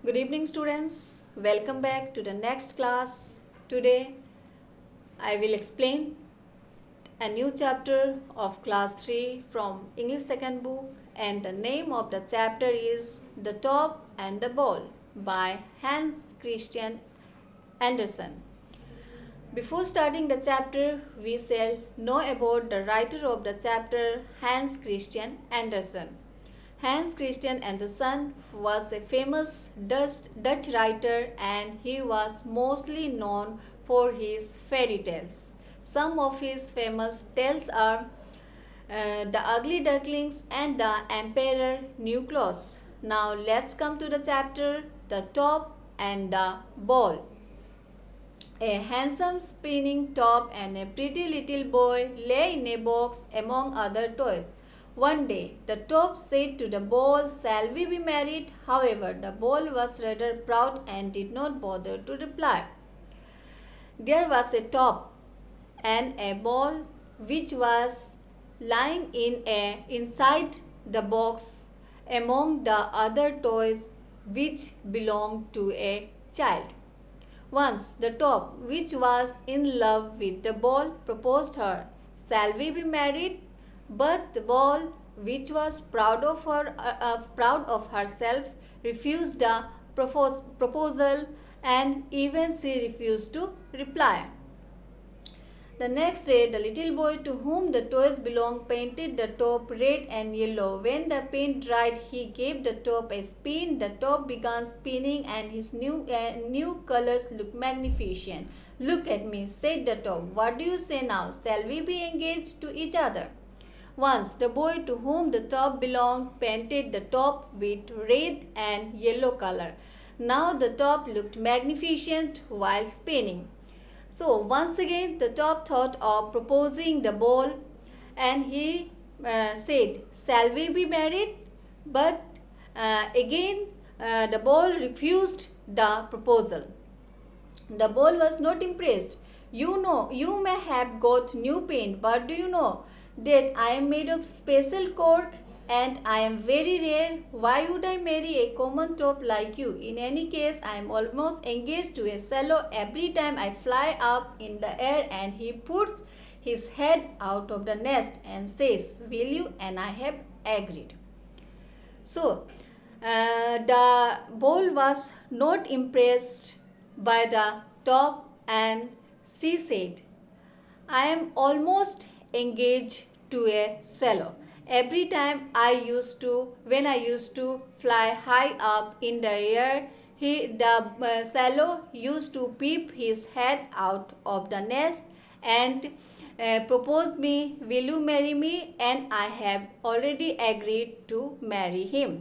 Good evening, students. Welcome back to the next class. Today, I will explain a new chapter of class 3 from English second book, and the name of the chapter is The Top and the Ball by Hans Christian Andersen. Before starting the chapter, we shall know about the writer of the chapter, Hans Christian Andersen. Hans Christian Andersen was a famous Dutch writer, and he was mostly known for his fairy tales. Some of his famous tales are The Ugly Ducklings and The Emperor New Clothes. Now let's come to the chapter The Top and the Ball. A handsome spinning top and a pretty little boy lay in a box among other toys. One day, the top said to the ball, "Shall we be married?" However, the ball was rather proud and did not bother to reply. There was a top and a ball which was lying inside the box among the other toys which belonged to a child. Once the top, which was in love with the ball, proposed her, "Shall we be married?" But the ball, which was proud of herself, refused the proposal, and even she refused to reply. The next day, the little boy to whom the toys belonged painted the top red and yellow. When the paint dried, he gave the top a spin. The top began spinning, and his new colors looked magnificent. "Look at me," said the top. "What do you say now? Shall we be engaged to each other?" Once the boy to whom the top belonged painted the top with red and yellow color. Now the top looked magnificent while spinning. So once again the top thought of proposing the ball, and he said, "Shall we be married?" But again the ball refused the proposal. The ball was not impressed. You may have got new paint, but do you know that I am made of special cork and I am very rare? Why would I marry a common top like you? In any case, I am almost engaged to a swallow. Every time I fly up in the air and he puts his head out of the nest and says, "Will you?" and I have agreed. So, the ball was not impressed by the top, and she said, "I am almost engaged to a swallow. Every time when I used to fly high up in the air, the swallow used to peep his head out of the nest and proposed me, 'Will you marry me?' and I have already agreed to marry him."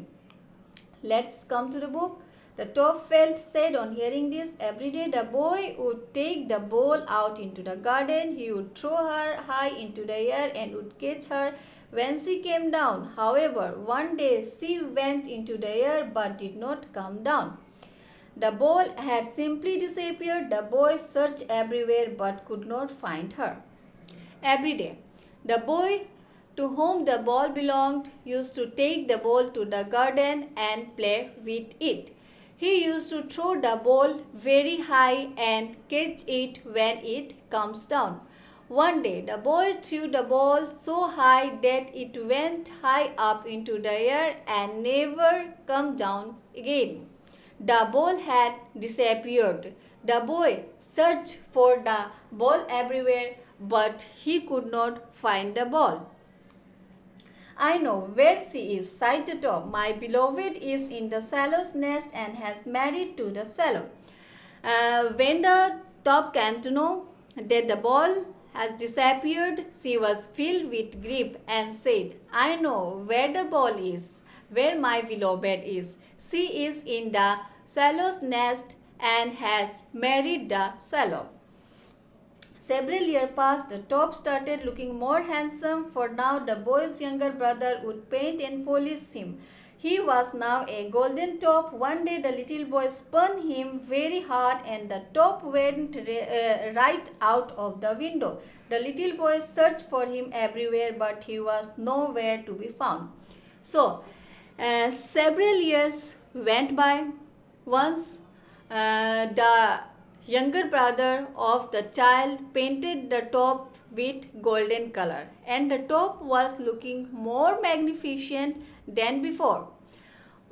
Let's come to the book. The top felt sad on hearing this. Every day the boy would take the ball out into the garden. He would throw her high into the air and would catch her when she came down. However, one day she went into the air but did not come down. The ball had simply disappeared. The boy searched everywhere but could not find her. Every day, the boy to whom the ball belonged used to take the ball to the garden and play with it. He used to throw the ball very high and catch it when it comes down. One day, the boy threw the ball so high that it went high up into the air and never came down again. The ball had disappeared. The boy searched for the ball everywhere, but he could not find the ball. "I know where she is," sighed the top. "My beloved is in the swallow's nest and has married to the swallow." When the top came to know that the ball has disappeared, she was filled with grief and said, "I know where the ball is, where my beloved is. She is in the swallow's nest and has married the swallow." Several years passed. The top started looking more handsome, for now the boy's younger brother would paint and polish him. He was now a golden top. One day the little boy spun him very hard and the top went right out of the window. The little boy searched for him everywhere, but he was nowhere to be found. So, several years went by. Once the younger brother of the child painted the top with golden color, and the top was looking more magnificent than before.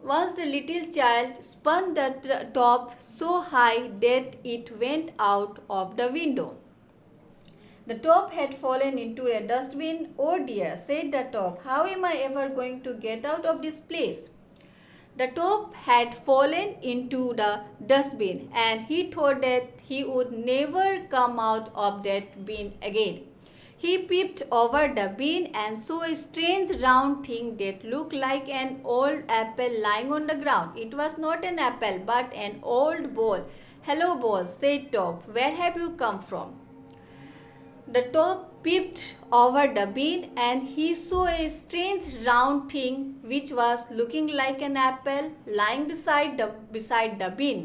Once the little child spun the top so high that it went out of the window. The top had fallen into a dustbin. "Oh dear," said the top, "how am I ever going to get out of this place?" The top had fallen into the dustbin, and he thought that he would never come out of that bin again. He peeped over the bin and saw a strange round thing that looked like an old apple lying on the ground. It was not an apple, but an old ball. "Hello, ball," said Top. "Where have you come from?" The top peeped over the bin and he saw a strange round thing which was looking like an apple lying beside the bin.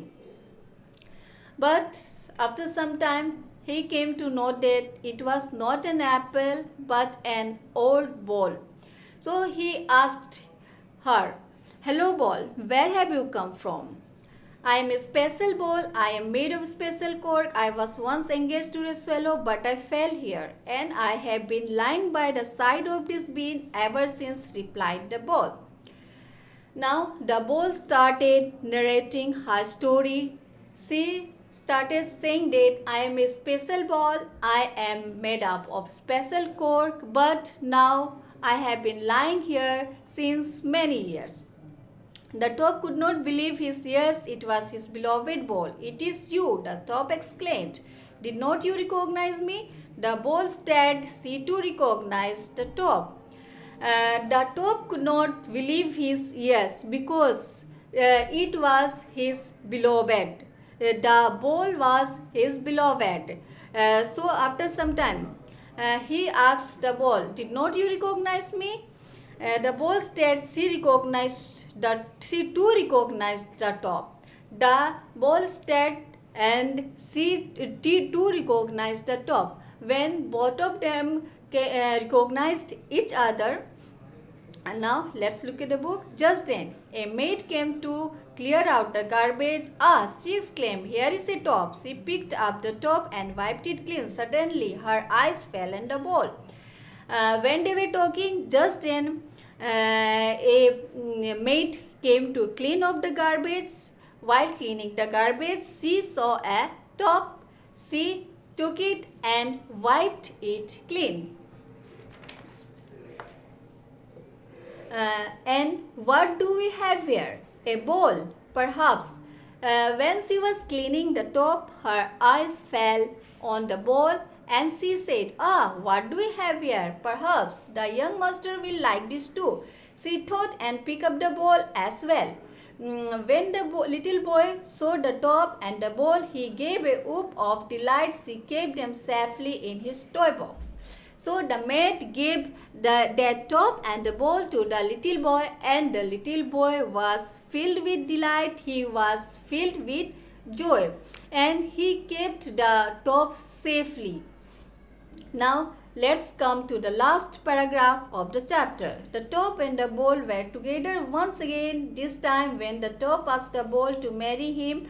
But after some time he came to know that it was not an apple but an old ball. So he asked her, "Hello, ball, where have you come from?" "I am a special ball. I am made of special cork. I was once engaged to a swallow, but I fell here, and I have been lying by the side of this bin ever since," replied the ball. Now the ball started narrating her story. She started saying that "I am a special ball. I am made up of special cork, but now I have been lying here since many years." The top could not believe his ears. It was his beloved ball. "It is you," the top exclaimed. "Did not you recognize me?" The ball stared. She too recognized the top. The top could not believe his ears because it was his beloved. The ball was his beloved. So after some time, he asked the ball, "Did not you recognize me?" The ball stared. She too recognized the top. The ball stared and she too recognized the top. When both of them recognized each other, and now let's look at the book. Just then a maid came to clear out the garbage. "Ah," she exclaimed, "here is a top." She picked up the top and wiped it clean. Suddenly her eyes fell on the ball. When they were talking, just then a maid came to clean up the garbage. While cleaning the garbage, she saw a top. She took it and wiped it clean. And what do we have here? A ball, perhaps. When she was cleaning the top, her eyes fell on the ball and she said, "Ah, what do we have here? Perhaps the young master will like this too." She thought and picked up the ball as well. When the little boy saw the top and the ball, he gave a whoop of delight. She kept them safely in his toy box. So the maid gave that top and the ball to the little boy, and the little boy was filled with delight. He was filled with joy, and he kept the top safely. Now let's come to the last paragraph of the chapter. The top and the ball were together once again. This time when the top asked the ball to marry him,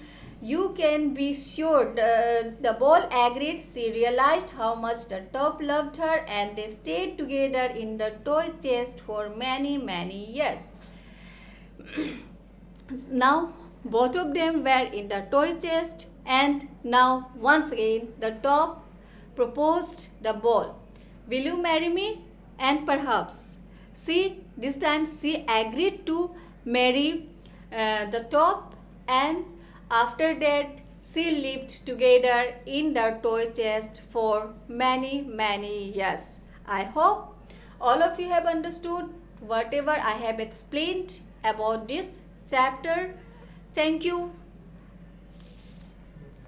you can be sure the ball agreed. She realized how much the top loved her, and they stayed together in the toy chest for many years. Now both of them were in the toy chest, and now once again the top proposed the ball. "Will you marry me?" And perhaps this time she agreed to marry the top, and after that she lived together in the toy chest for many years. I hope all of you have understood whatever I have explained about this chapter. Thank you.